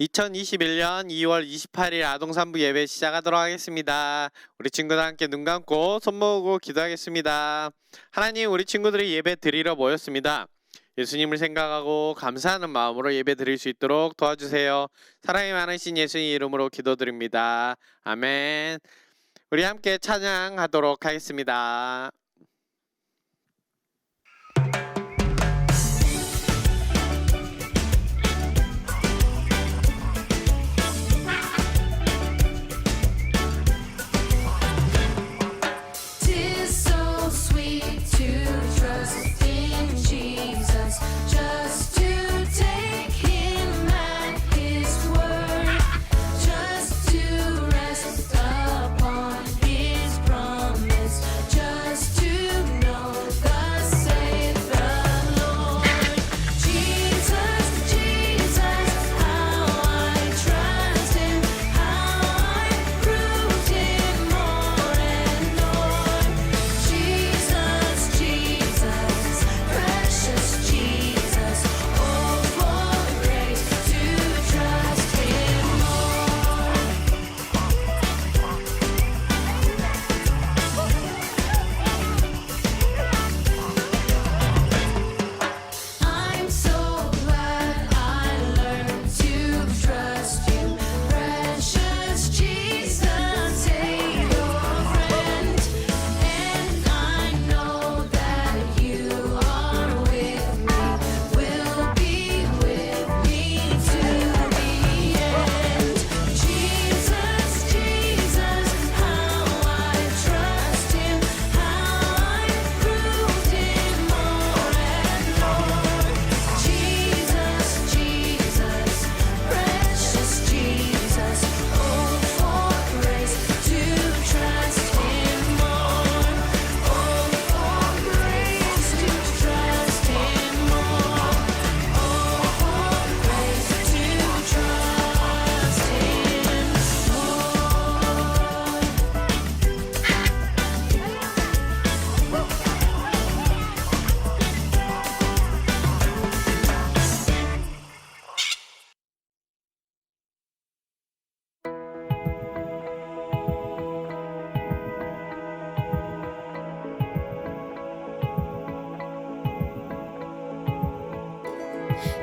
2021년 2월 28일 아동산부 예배 시작하도록 하겠습니다. 우리 친구들 함께 눈 감고 손 모으고 기도하겠습니다. 하나님, 우리 친구들이 예배 드리러 모였습니다. 예수님을 생각하고 감사하는 마음으로 예배 드릴 수 있도록 도와주세요. 사랑이 많으신 예수님 이름으로 기도드립니다. 아멘. 우리 함께 찬양하도록 하겠습니다.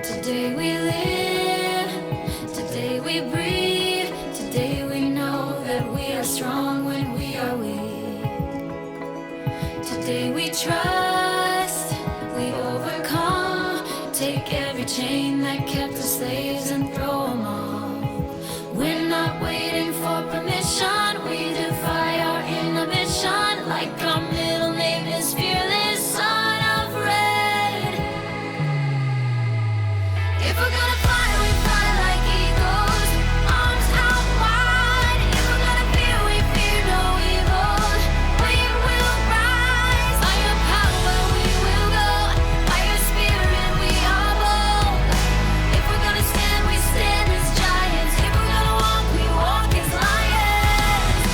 Today we live, today we breathe, today we know that we are strong when we are weak. Today we trust, we overcome, take every chain that kept us slaves and throw them off. We're not waiting for permission, we defy our inhibition, like our middle name is fearless, son of red. If we're gonna fly, we fly like eagles, arms out wide. If we're gonna fear, we fear no evil. We will rise. By your power we will go, by your spirit we are bold. If we're gonna stand, we stand as giants. If we're gonna walk, we walk as lions.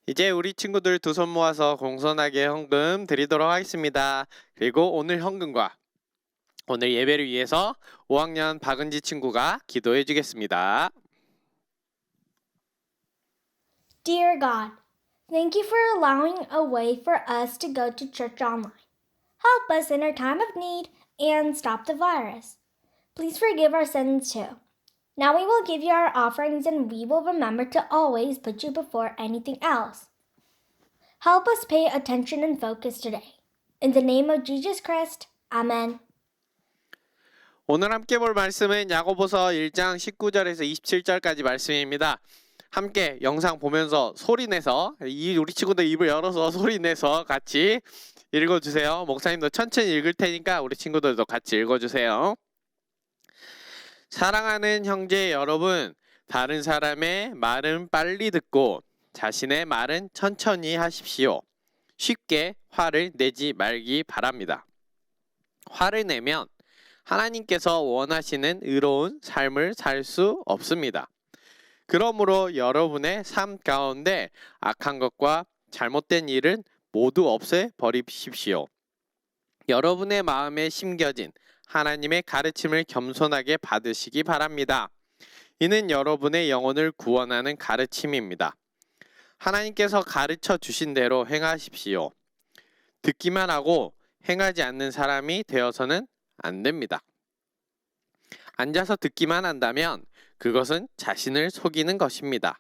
이제 우리 친구들 두 손 모아서 공손하게 헌금 드리도록 하겠습니다. 그리고 오늘 헌금과 오늘 예배를 위해서 5학년 박은지 친구가 기도해 주겠습니다. Dear God, thank you for allowing a way for us to go to church online. Help us in our time of need and stop the virus. Please forgive our sins too. Now we will give you our offerings and we will remember to always put you before anything else. Help us pay attention and focus today. In the name of Jesus Christ, Amen. 오늘 함께 볼 말씀은 야고보서 1장 19절에서 27절까지 말씀입니다. 함께 영상 보면서 소리내서 우리 친구들 입을 열어서 소리내서 같이 읽어주세요. 목사님도 천천히 읽을 테니까 우리 친구들도 같이 읽어주세요. 사랑하는 형제 여러분, 다른 사람의 말은 빨리 듣고 자신의 말은 천천히 하십시오. 쉽게 화를 내지 말기 바랍니다. 화를 내면 하나님께서 원하시는 의로운 삶을 살 수 없습니다. 그러므로 여러분의 삶 가운데 악한 것과 잘못된 일은 모두 없애 버리십시오. 여러분의 마음에 심겨진 하나님의 가르침을 겸손하게 받으시기 바랍니다. 이는 여러분의 영혼을 구원하는 가르침입니다. 하나님께서 가르쳐 주신 대로 행하십시오. 듣기만 하고 행하지 않는 사람이 되어서는 안 됩니다. 앉아서 듣기만 한다면 그것은 자신을 속이는 것입니다.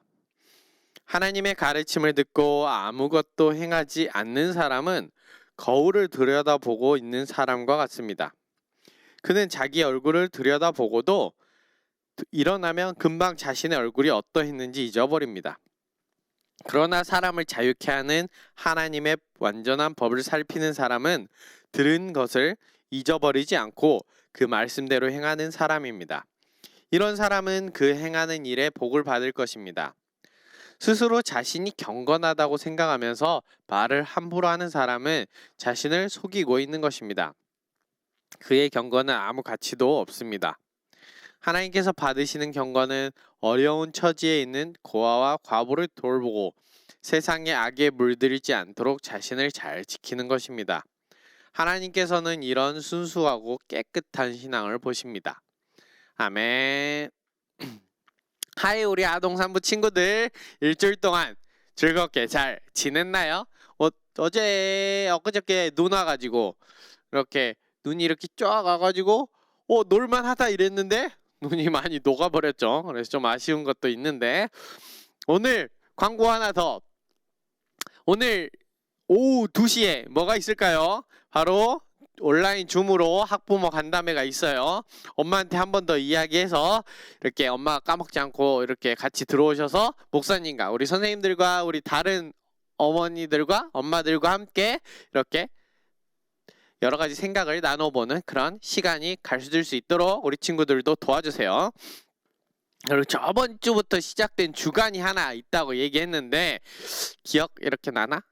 하나님의 가르침을 듣고 아무것도 행하지 않는 사람은 거울을 들여다보고 있는 사람과 같습니다. 그는 자기 얼굴을 들여다보고도 일어나면 금방 자신의 얼굴이 어떠했는지 잊어버립니다. 그러나 사람을 자유케 하는 하나님의 완전한 법을 살피는 사람은 들은 것을 잊어버리지 않고 그 말씀대로 행하는 사람입니다. 이런 사람은 그 행하는 일에 복을 받을 것입니다. 스스로 자신이 경건하다고 생각하면서 말을 함부로 하는 사람은 자신을 속이고 있는 것입니다. 그의 경건은 아무 가치도 없습니다. 하나님께서 받으시는 경건은 어려운 처지에 있는 고아와 과부를 돌보고 세상의 악에 물들이지 않도록 자신을 잘 지키는 것입니다. 하나님께서는 이런 순수하고 깨끗한 신앙을 보십니다. 아멘. 하이 우리 아동산부 친구들, 일주일 동안 즐겁게 잘 지냈나요? 엊그저께 눈 와가지고 이렇게 눈이 이렇게 쫙 와가지고 놀만하다 이랬는데 눈이 많이 녹아버렸죠. 그래서 좀 아쉬운 것도 있는데 오늘 광고 하나 더. 오늘 오후 2시에 뭐가 있을까요? 바로 온라인 줌으로 학부모 간담회가 있어요. 엄마한테 한 번 더 이야기해서 이렇게 엄마가 까먹지 않고 이렇게 같이 들어오셔서 목사님과 우리 선생님들과 우리 다른 어머니들과 엄마들과 함께 이렇게 여러 가지 생각을 나눠보는 그런 시간이 가르쳐줄 수 있도록 우리 친구들도 도와주세요. 그리고 저번 주부터 시작된 주간이 하나 있다고 얘기했는데 기억 이렇게 나나?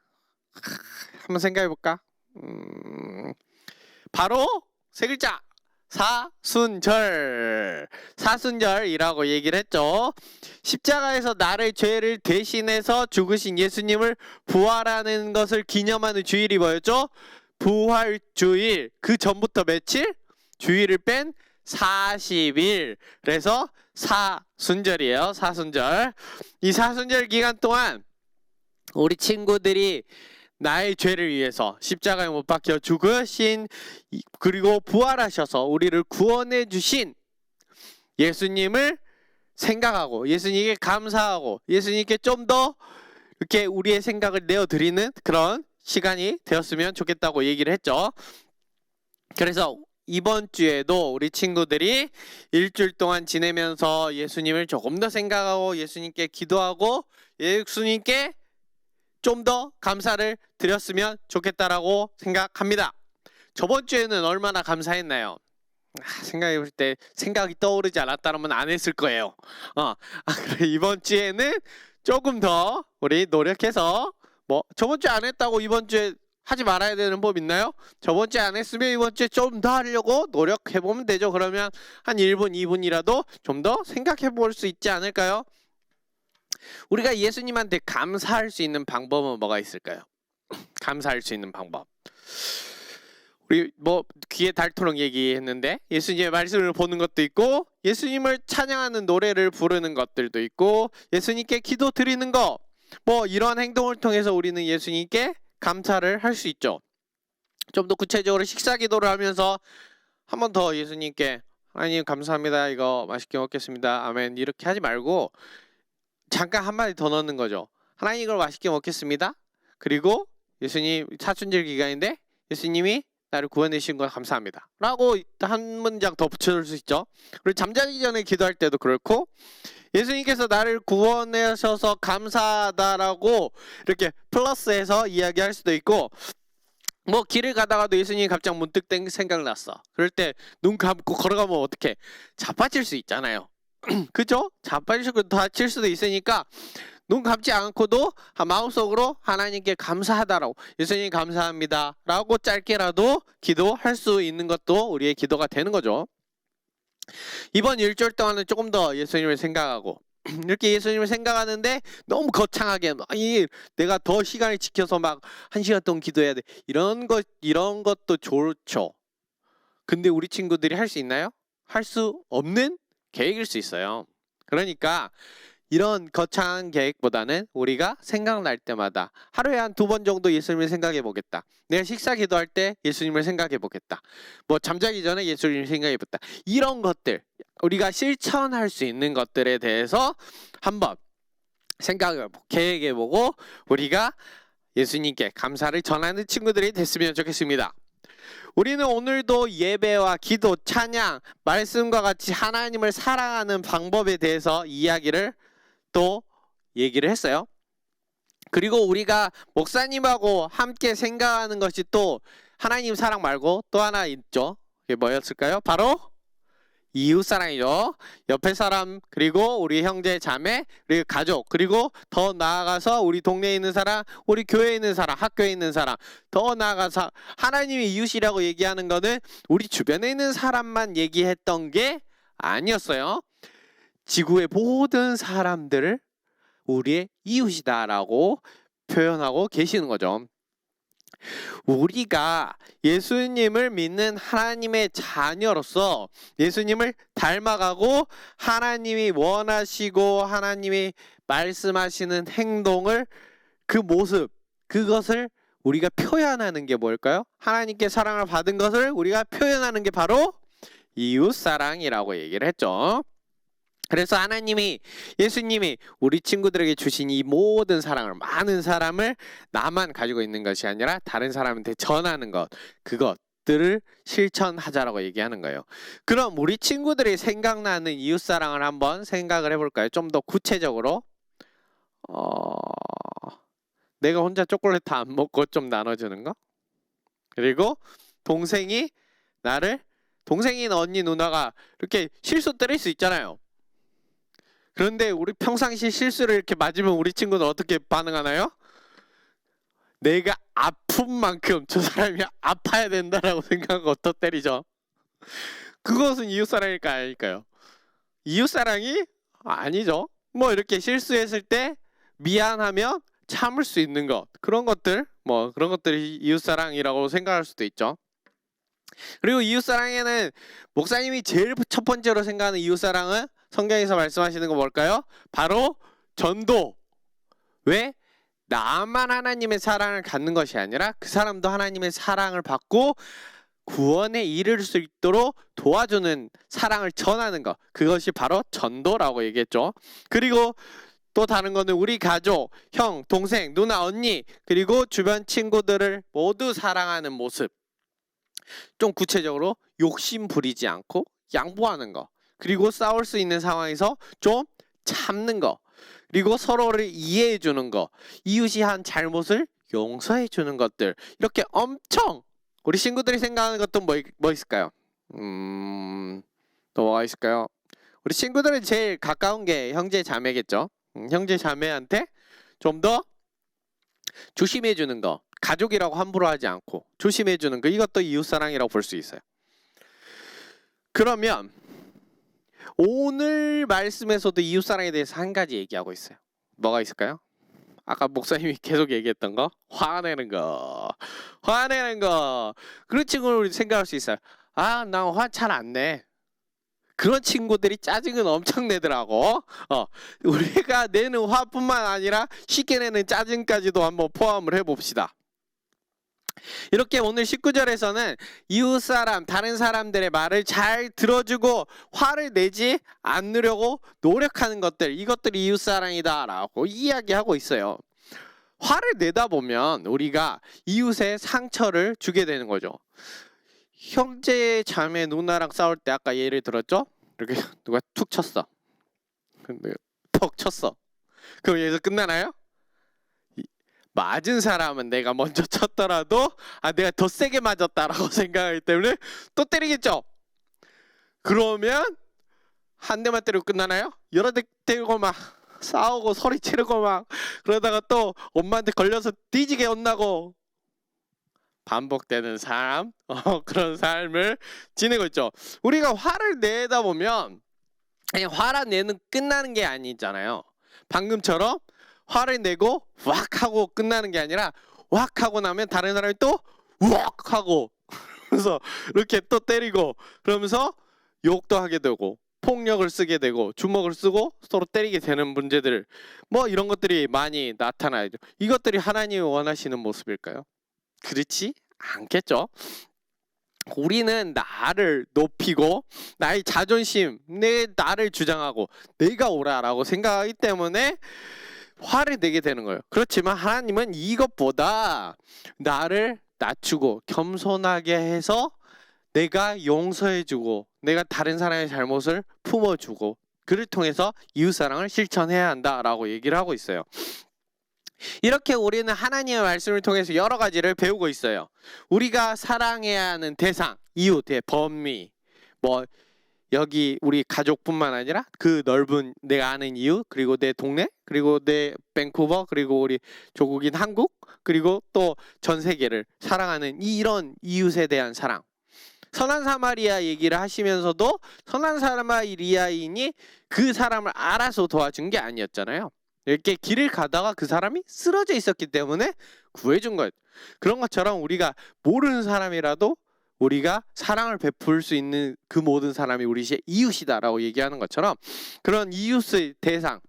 한번 생각해볼까? 바로 세 글자 사순절이라고 얘기를 했죠. 십자가에서 나를 죄를 대신해서 죽으신 예수님을 부활하는 것을 기념하는 주일이 뭐였죠? 부활주일. 그 전부터 며칠? 주일을 뺀 40일. 그래서 사순절이에요. 사순절. 이 사순절 기간 동안 우리 친구들이 나의 죄를 위해서 십자가에 못 박혀 죽으신 그리고 부활하셔서 우리를 구원해 주신 예수님을 생각하고 예수님께 감사하고 예수님께 좀 더 이렇게 우리의 생각을 내어드리는 그런 시간이 되었으면 좋겠다고 얘기를 했죠. 그래서 이번 주에도 우리 친구들이 일주일 동안 지내면서 예수님을 조금 더 생각하고 예수님께 기도하고 예수님께 좀 더 감사를 드렸으면 좋겠다라고 생각합니다. 저번 주에는 얼마나 감사했나요? 생각해볼 때 생각이 떠오르지 않았다면 안 했을 거예요. 그래 이번 주에는 조금 더 우리 노력해서 저번 주에 안 했다고 이번 주에 하지 말아야 되는 법 있나요? 저번 주에 안 했으면 이번 주에 좀 더 하려고 노력해보면 되죠. 그러면 한 1분, 2분이라도 좀 더 생각해볼 수 있지 않을까요? 우리가 예수님한테 감사할 수 있는 방법은 뭐가 있을까요? 감사할 수 있는 방법. 우리 뭐 귀에 닳도록 얘기했는데 예수님의 말씀을 보는 것도 있고 예수님을 찬양하는 노래를 부르는 것들도 있고 예수님께 기도 드리는 거, 뭐 이런 행동을 통해서 우리는 예수님께 감사를 할 수 있죠. 좀 더 구체적으로 식사 기도를 하면서 한 번 더 예수님께 하나님 감사합니다. 이거 맛있게 먹겠습니다. 아멘. 이렇게 하지 말고 잠깐 한마디 더 넣는 거죠. 하나님 이걸 맛있게 먹겠습니다. 그리고 예수님 사순절 기간인데 예수님이 나를 구원해 주신 건 감사합니다. 라고 한 문장 더 붙여줄 수 있죠. 그리고 잠자기 전에 기도할 때도 그렇고 예수님께서 나를 구원하셔서 감사하다라고 이렇게 플러스해서 이야기할 수도 있고, 뭐 길을 가다가도 예수님이 갑자기 문득 생각났어. 그럴 때 눈 감고 걸어가면 어떡해? 자빠질 수 있잖아요. 그죠? 자빠지고 다칠 수도 있으니까 눈 감지 않고도 마음속으로 하나님께 감사하다라고, 예수님 감사합니다 라고 짧게라도 기도할 수 있는 것도 우리의 기도가 되는 거죠. 이번 일주일 동안은 조금 더 예수님을 생각하고 이렇게 예수님을 생각하는데 너무 거창하게 내가 더 시간을 지켜서 막 1시간 동안 기도해야 돼, 이런 것도 좋죠. 근데 우리 친구들이 할 수 있나요? 할 수 없는 계획일 수 있어요. 그러니까 이런 거창한 계획보다는 우리가 생각날 때마다 하루에 한 2번 정도 예수님을 생각해 보겠다. 내가 식사 기도할 때 예수님을 생각해 보겠다. 뭐 잠자기 전에 예수님을 생각해 보겠다. 이런 것들, 우리가 실천할 수 있는 것들에 대해서 한번 계획해 보고 우리가 예수님께 감사를 전하는 친구들이 됐으면 좋겠습니다. 우리는 오늘도 예배와 기도, 찬양, 말씀과 같이 하나님을 사랑하는 방법에 대해서 이야기를 또 얘기를 했어요. 그리고 우리가 목사님하고 함께 생각하는 것이 또 하나님 사랑 말고 또 하나 있죠. 그게 뭐였을까요? 바로 이웃사랑이죠. 옆에 사람, 그리고 우리 형제 자매, 그리고 가족, 그리고 더 나아가서 우리 동네에 있는 사람, 우리 교회에 있는 사람, 학교에 있는 사람, 더 나아가서 하나님이 이웃이라고 얘기하는 거는 우리 주변에 있는 사람만 얘기했던 게 아니었어요. 지구의 모든 사람들을 우리의 이웃이다라고 표현하고 계시는 거죠. 우리가 예수님을 믿는 하나님의 자녀로서 예수님을 닮아가고 하나님이 원하시고 하나님이 말씀하시는 행동을, 그 모습, 그것을 우리가 표현하는 게 뭘까요? 하나님께 사랑을 받은 것을 우리가 표현하는 게 바로 이웃사랑이라고 얘기를 했죠. 그래서 하나님이, 예수님이 우리 친구들에게 주신 이 모든 사랑을, 많은 사람을 나만 가지고 있는 것이 아니라 다른 사람한테 전하는 것, 그것들을 실천하자라고 얘기하는 거예요. 그럼 우리 친구들이 생각나는 이웃사랑을 한번 생각을 해볼까요? 좀 더 구체적으로. 내가 혼자 초콜릿 다 안 먹고 좀 나눠주는 거? 그리고 동생이나 언니, 누나가 이렇게 실수 때릴 수 있잖아요. 그런데 우리 평상시 실수를 이렇게 맞으면 우리 친구는 어떻게 반응하나요? 내가 아픈 만큼 저 사람이 아파야 된다라고 생각하고 더 때리죠. 그것은 이웃사랑일까 아닐까요? 이웃사랑이 아니죠. 뭐 이렇게 실수했을 때 미안하면 참을 수 있는 것, 그런 것들이 이웃사랑이라고 생각할 수도 있죠. 그리고 이웃사랑에는 목사님이 제일 첫 번째로 생각하는 이웃사랑은 성경에서 말씀하시는 거 뭘까요? 바로 전도. 왜? 나만 하나님의 사랑을 갖는 것이 아니라 그 사람도 하나님의 사랑을 받고 구원에 이를 수 있도록 도와주는 사랑을 전하는 것, 그것이 바로 전도라고 얘기했죠. 그리고 또 다른 거는 우리 가족, 형, 동생, 누나, 언니, 그리고 주변 친구들을 모두 사랑하는 모습. 좀 구체적으로 욕심 부리지 않고 양보하는 거, 그리고 싸울 수 있는 상황에서 좀 참는 거, 그리고 서로를 이해해 주는 거, 이웃이 한 잘못을 용서해 주는 것들, 이렇게 엄청 우리 친구들이 생각하는 것도 뭐 있을까요? 또 뭐가 있을까요? 우리 친구들은 제일 가까운 게 형제 자매겠죠. 형제 자매한테 좀 더 조심해 주는 거, 가족이라고 함부로 하지 않고 조심해 주는 거, 이것도 이웃사랑이라고 볼 수 있어요. 그러면 오늘 말씀에서도 이웃사랑에 대해서 한 가지 얘기하고 있어요. 뭐가 있을까요? 아까 목사님이 계속 얘기했던 거, 화내는 거. 그런 친구를 우리 생각할 수 있어요. 아, 나 화 잘 안 내. 그런 친구들이 짜증은 엄청 내더라고. 우리가 내는 화뿐만 아니라 쉽게 내는 짜증까지도 한번 포함을 해봅시다. 이렇게 오늘 19절에서는 이웃사람, 다른 사람들의 말을 잘 들어주고 화를 내지 않으려고 노력하는 것들, 이것들이 이웃사랑이다 라고 이야기하고 있어요. 화를 내다 보면 우리가 이웃에 상처를 주게 되는 거죠. 형제, 자매, 누나랑 싸울 때 아까 예를 들었죠? 이렇게 누가 툭 쳤어. 근데 턱 쳤어. 그럼 여기서 끝나나요? 맞은 사람은 내가 먼저 쳤더라도 내가 더 세게 맞았다라고 생각하기 때문에 또 때리겠죠. 그러면 한 대만 때리고 끝나나요? 여러 대 때리고 막 싸우고 소리 지르고 막 그러다가 또 엄마한테 걸려서 뒤지게 혼나고 반복되는 삶, 그런 삶을 지내고 있죠. 우리가 화를 내다 보면 그냥 화를 내는 끝나는 게 아니잖아요. 방금처럼 화를 내고 왁 하고 끝나는 게 아니라 왁 하고 나면 다른 사람이 또 왁 하고 그래서 이렇게 또 때리고 그러면서 욕도 하게 되고 폭력을 쓰게 되고 주먹을 쓰고 서로 때리게 되는 문제들, 뭐 이런 것들이 많이 나타나죠. 이것들이 하나님이 원하시는 모습일까요? 그렇지 않겠죠. 우리는 나를 높이고 나의 자존심, 나를 주장하고 내가 옳아라고 생각하기 때문에 화를 내게 되는 거예요. 그렇지만 하나님은 이것보다 나를 낮추고 겸손하게 해서 내가 용서해주고 내가 다른 사람의 잘못을 품어주고 그를 통해서 이웃사랑을 실천해야 한다라고 얘기를 하고 있어요. 이렇게 우리는 하나님의 말씀을 통해서 여러 가지를 배우고 있어요. 우리가 사랑해야 하는 대상, 이웃의 범위, 뭐 여기 우리 가족뿐만 아니라 그 넓은 내가 아는 이웃, 그리고 내 동네, 그리고 내 밴쿠버, 그리고 우리 조국인 한국, 그리고 또 전 세계를 사랑하는 이런 이웃에 대한 사랑. 선한 사마리아 얘기를 하시면서도 선한 사마리아인이 그 사람을 알아서 도와준 게 아니었잖아요. 이렇게 길을 가다가 그 사람이 쓰러져 있었기 때문에 구해준 거예요. 그런 것처럼 우리가 모르는 사람이라도 우리가 사랑을 베풀 수 있는 그 모든 사람이 우리 이웃이다라고 얘기하는 것처럼 그런 이웃의 대상,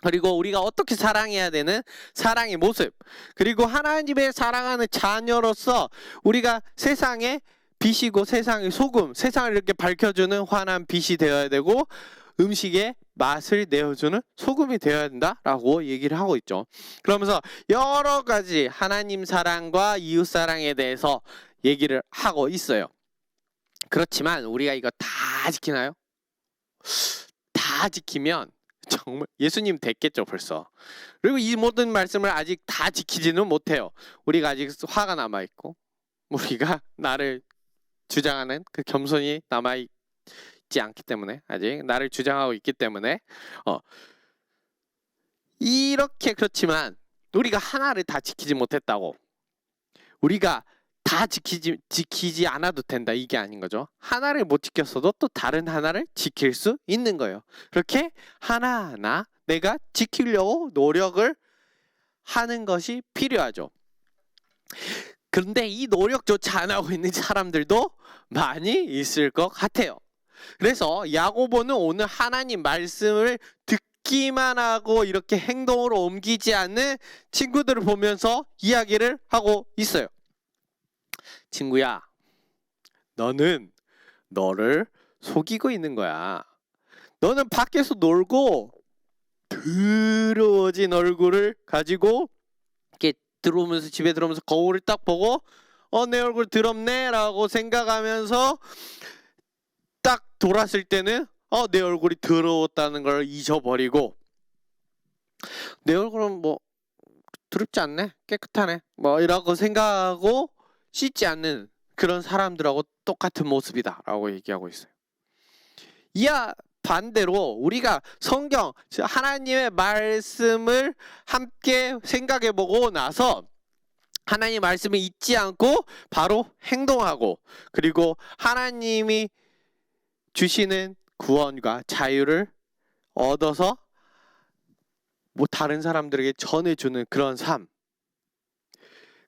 그리고 우리가 어떻게 사랑해야 되는 사랑의 모습, 그리고 하나님의 사랑하는 자녀로서 우리가 세상의 빛이고 세상의 소금, 세상을 이렇게 밝혀주는 환한 빛이 되어야 되고 음식의 맛을 내어주는 소금이 되어야 된다라고 얘기를 하고 있죠. 그러면서 여러 가지 하나님 사랑과 이웃 사랑에 대해서 얘기를 하고 있어요. 그렇지만 우리가 이거 다 지키나요? 다 지키면 정말 예수님 됐겠죠 벌써. 그리고 이 모든 말씀을 아직 다 지키지는 못해요. 우리가 아직 화가 남아있고 우리가 나를 주장하는 그 겸손이 남아있지 않기 때문에, 아직 나를 주장하고 있기 때문에 이렇게, 그렇지만 우리가 하나를 다 지키지 못했다고 우리가 다 지키지 않아도 된다, 이게 아닌 거죠. 하나를 못 지켰어도 또 다른 하나를 지킬 수 있는 거예요. 그렇게 하나하나 내가 지키려고 노력을 하는 것이 필요하죠. 그런데 이 노력조차 안 하고 있는 사람들도 많이 있을 것 같아요. 그래서 야고보는 오늘 하나님 말씀을 듣기만 하고 이렇게 행동으로 옮기지 않는 친구들을 보면서 이야기를 하고 있어요. 친구야, 너는 너를 속이고 있는 거야. 너는 밖에서 놀고 더러워진 얼굴을 가지고 이렇게 들어오면서, 집에 들어오면서 거울을 딱 보고 내 얼굴 더럽네 라고 생각하면서 딱 돌았을 때는 내 얼굴이 더러웠다는 걸 잊어버리고, 내 얼굴은 뭐 더럽지 않네, 깨끗하네, 뭐 이라고 생각하고 씻지 않는 그런 사람들하고 똑같은 모습이다 라고 얘기하고 있어요. 이와 반대로 우리가 성경, 하나님의 말씀을 함께 생각해보고 나서 하나님의 말씀을 잊지 않고 바로 행동하고, 그리고 하나님이 주시는 구원과 자유를 얻어서 뭐 다른 사람들에게 전해주는 그런 삶.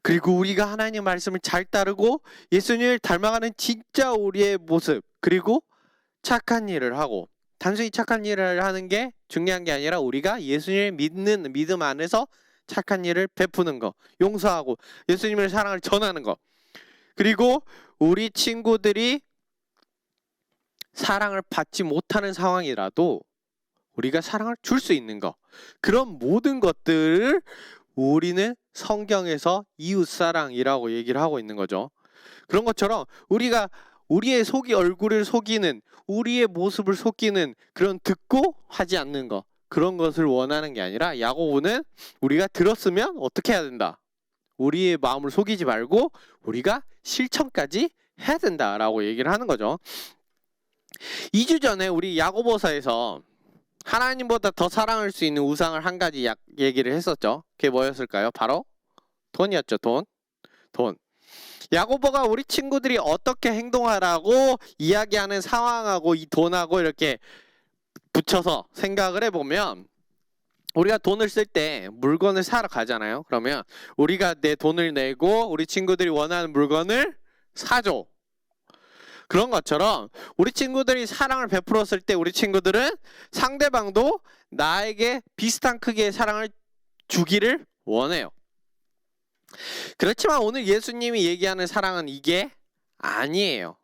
그리고 우리가 하나님 말씀을 잘 따르고 예수님을 닮아가는 진짜 우리의 모습. 그리고 착한 일을 하고, 단순히 착한 일을 하는 게 중요한 게 아니라 우리가 예수님을 믿는 믿음 안에서 착한 일을 베푸는 거, 용서하고 예수님의 사랑을 전하는 거. 그리고 우리 친구들이 사랑을 받지 못하는 상황이라도 우리가 사랑을 줄 수 있는 거. 그런 모든 것들을 우리는 성경에서 이웃사랑이라고 얘기를 하고 있는 거죠. 그런 것처럼 우리가 우리의 얼굴을 속이는, 우리의 모습을 속이는 그런 듣고 하지 않는 거, 그런 것을 원하는 게 아니라 야고보는 우리가 들었으면 어떻게 해야 된다? 우리의 마음을 속이지 말고 우리가 실천까지 해야 된다라고 얘기를 하는 거죠. 2주 전에 우리 야고보서에서 하나님보다 더 사랑할 수 있는 우상을 한 가지 얘기를 했었죠. 그게 뭐였을까요? 바로 돈이었죠. 돈. 야고보가 우리 친구들이 어떻게 행동하라고 이야기하는 상황하고 이 돈하고 이렇게 붙여서 생각을 해보면, 우리가 돈을 쓸 때 물건을 사러 가잖아요. 그러면 우리가 내 돈을 내고 우리 친구들이 원하는 물건을 사줘. 그런 것처럼 우리 친구들이 사랑을 베풀었을 때 우리 친구들은 상대방도 나에게 비슷한 크기의 사랑을 주기를 원해요. 그렇지만 오늘 예수님이 얘기하는 사랑은 이게 아니에요.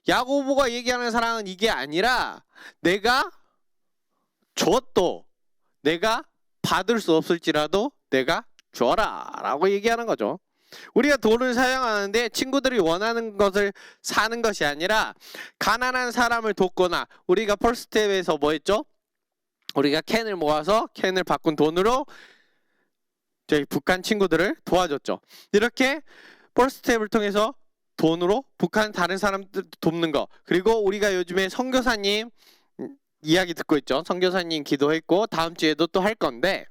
야고보가 얘기하는 사랑은 이게 아니라 내가 줬도 내가 받을 수 없을지라도 내가 줘라 라고 얘기하는 거죠. 우리가 돈을 사용하는데 친구들이 원하는 것을 사는 것이 아니라 가난한 사람을 돕거나, 우리가 펄스텝에서 뭐 했죠? 우리가 캔을 모아서 캔을 바꾼 돈으로 저희 북한 친구들을 도와줬죠. 이렇게 펄스텝을 통해서 돈으로 북한 다른 사람들 돕는 거. 그리고 우리가 요즘에 선교사님 이야기 듣고 있죠. 선교사님 기도했고 다음 주에도 또 할 건데,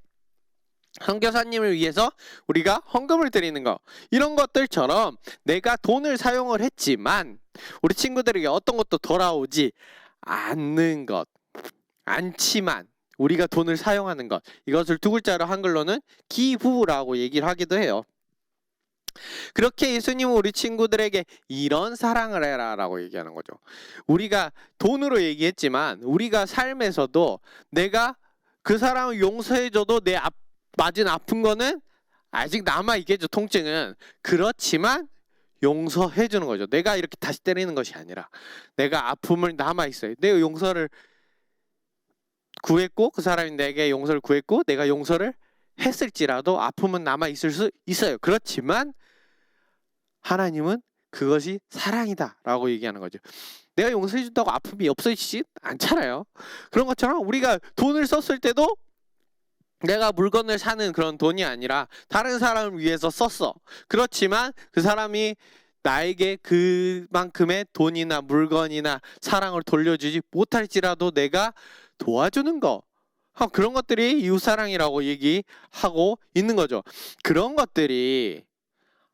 선교사님을 위해서 우리가 헌금을 드리는 거, 이런 것들처럼 내가 돈을 사용을 했지만 우리 친구들에게 어떤 것도 돌아오지 않는 것, 않지만 우리가 돈을 사용하는 것, 이것을 두 글자로 한글로는 기부라고 얘기를 하기도 해요. 그렇게 예수님은 우리 친구들에게 이런 사랑을 해라 라고 얘기하는 거죠. 우리가 돈으로 얘기했지만 우리가 삶에서도 내가 그 사람을 용서해줘도 내 맞은 아픈 거는 아직 남아있겠죠. 통증은. 그렇지만 용서해주는 거죠. 내가 이렇게 다시 때리는 것이 아니라 내가 아픔을 남아있어요. 내가 용서를 구했고 그 사람이 내게 용서를 구했고 내가 용서를 했을지라도 아픔은 남아있을 수 있어요. 그렇지만 하나님은 그것이 사랑이다 라고 얘기하는 거죠. 내가 용서해준다고 아픔이 없어지지 않잖아요. 그런 것처럼 우리가 돈을 썼을 때도 내가 물건을 사는 그런 돈이 아니라 다른 사람을 위해서 썼어. 그렇지만 그 사람이 나에게 그만큼의 돈이나 물건이나 사랑을 돌려주지 못할지라도 내가 도와주는 거, 그런 것들이 이웃사랑이라고 얘기하고 있는 거죠. 그런 것들이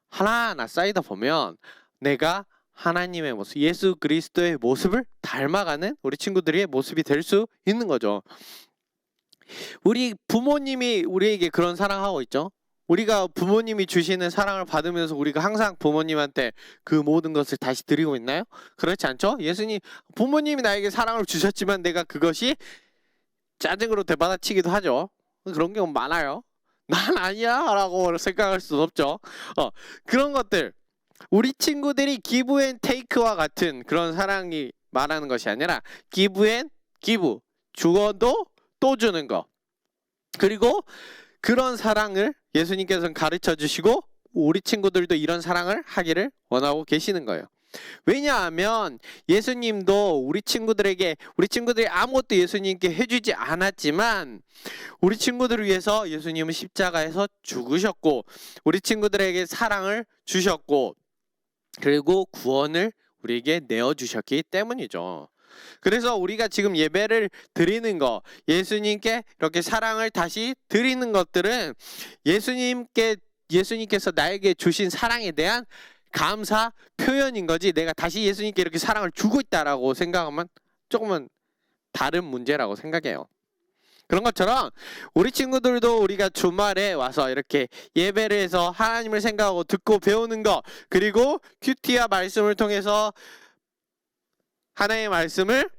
하나하나 쌓이다 보면 내가 하나님의 모습, 예수 그리스도의 모습을 닮아가는 우리 친구들의 모습이 될 수 있는 거죠. 우리 부모님이 우리에게 그런 사랑하고 있죠. 우리가 부모님이 주시는 사랑을 받으면서 우리가 항상 부모님한테 그 모든 것을 다시 드리고 있나요? 그렇지 않죠? 부모님이 나에게 사랑을 주셨지만 내가 그것이 짜증으로 되받아치기도 하죠. 그런 경우 많아요. 난 아니야 라고 생각할 수 없죠. 그런 것들, 우리 친구들이 기브 앤 테이크와 같은 그런 사랑이 말하는 것이 아니라 기브 앤 기브, 주어도 또 주는 거. 그리고 그런 사랑을 예수님께서는 가르쳐 주시고 우리 친구들도 이런 사랑을 하기를 원하고 계시는 거예요. 왜냐하면 예수님도 우리 친구들이 아무것도 예수님께 해주지 않았지만 우리 친구들을 위해서 예수님은 십자가에서 죽으셨고 우리 친구들에게 사랑을 주셨고 그리고 구원을 우리에게 내어주셨기 때문이죠. 그래서 우리가 지금 예배를 드리는 거, 예수님께 이렇게 사랑을 다시 드리는 것들은 예수님께서 나에게 주신 사랑에 대한 감사 표현인 거지, 내가 다시 예수님께 이렇게 사랑을 주고 있다라고 생각하면 조금은 다른 문제라고 생각해요. 그런 것처럼 우리 친구들도 우리가 주말에 와서 이렇게 예배를 해서 하나님을 생각하고 듣고 배우는 거, 그리고 큐티와 말씀을 통해서 하나님의 말씀을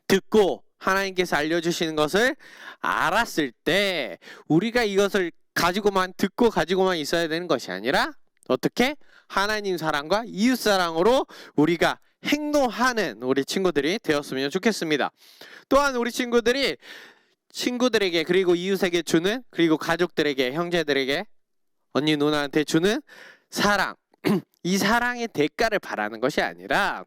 듣고 하나님께서 알려주시는 것을 알았을 때 우리가 이것을 가지고만 듣고 가지고만 있어야 되는 것이 아니라 어떻게 하나님 사랑과 이웃 사랑으로 우리가 행동하는 우리 친구들이 되었으면 좋겠습니다. 또한 우리 친구들에게 그리고 이웃에게 주는, 그리고 가족들에게, 형제들에게, 언니 누나한테 주는 사랑, 이 사랑의 대가를 바라는 것이 아니라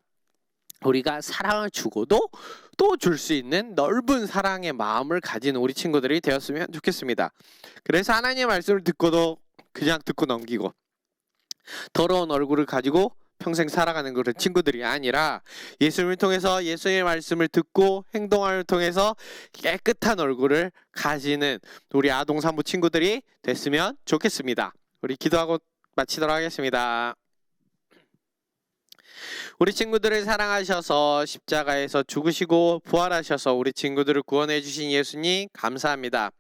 우리가 사랑을 주고도 또 줄 수 있는 넓은 사랑의 마음을 가진 우리 친구들이 되었으면 좋겠습니다. 그래서 하나님의 말씀을 듣고도 그냥 듣고 넘기고 더러운 얼굴을 가지고 평생 살아가는 그런 친구들이 아니라 예수님을 통해서 예수님의 말씀을 듣고 행동을 통해서 깨끗한 얼굴을 가지는 우리 아동산부 친구들이 됐으면 좋겠습니다. 우리 기도하고 마치도록 하겠습니다. 우리 친구들을 사랑하셔서 십자가에서 죽으시고 부활하셔서 우리 친구들을 구원해 주신 예수님 감사합니다.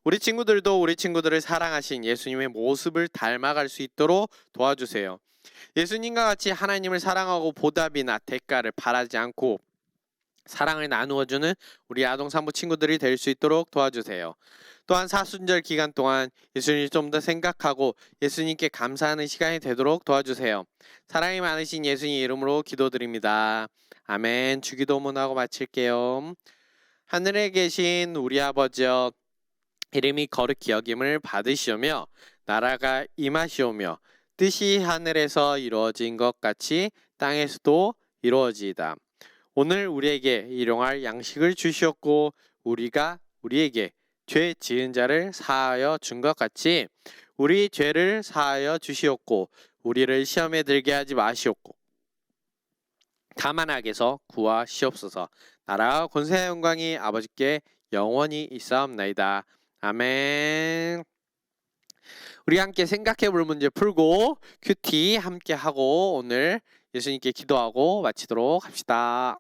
우리 친구들도 우리 친구들을 사랑하신 예수님의 모습을 닮아갈 수 있도록 도와주세요. 예수님과 같이 하나님을 사랑하고 보답이나 대가를 바라지 않고 사랑을 나누어주는 우리 아동산부 친구들이 될 수 있도록 도와주세요. 또한 사순절 기간 동안 예수님을 좀 더 생각하고 예수님께 감사하는 시간이 되도록 도와주세요. 사랑이 많으신 예수님 이름으로 기도드립니다. 아멘. 주기도문하고 마칠게요. 하늘에 계신 우리 아버지여, 이름이 거룩히 여김을 받으시오며 나라가 임하시오며 뜻이 하늘에서 이루어진 것 같이 땅에서도 이루어지이다. 오늘 우리에게 일용할 양식을 주시옵고 우리가 우리에게 죄 지은 자를 사하여 준 것 같이 우리 죄를 사하여 주시옵고 우리를 시험에 들게 하지 마시옵고 다만 악에서 구하시옵소서. 나라와 권세와 영광이 아버지께 영원히 있사옵나이다. 아멘. 우리 함께 생각해 볼 문제 풀고 큐티 함께 하고 오늘 예수님께 기도하고 마치도록 합시다.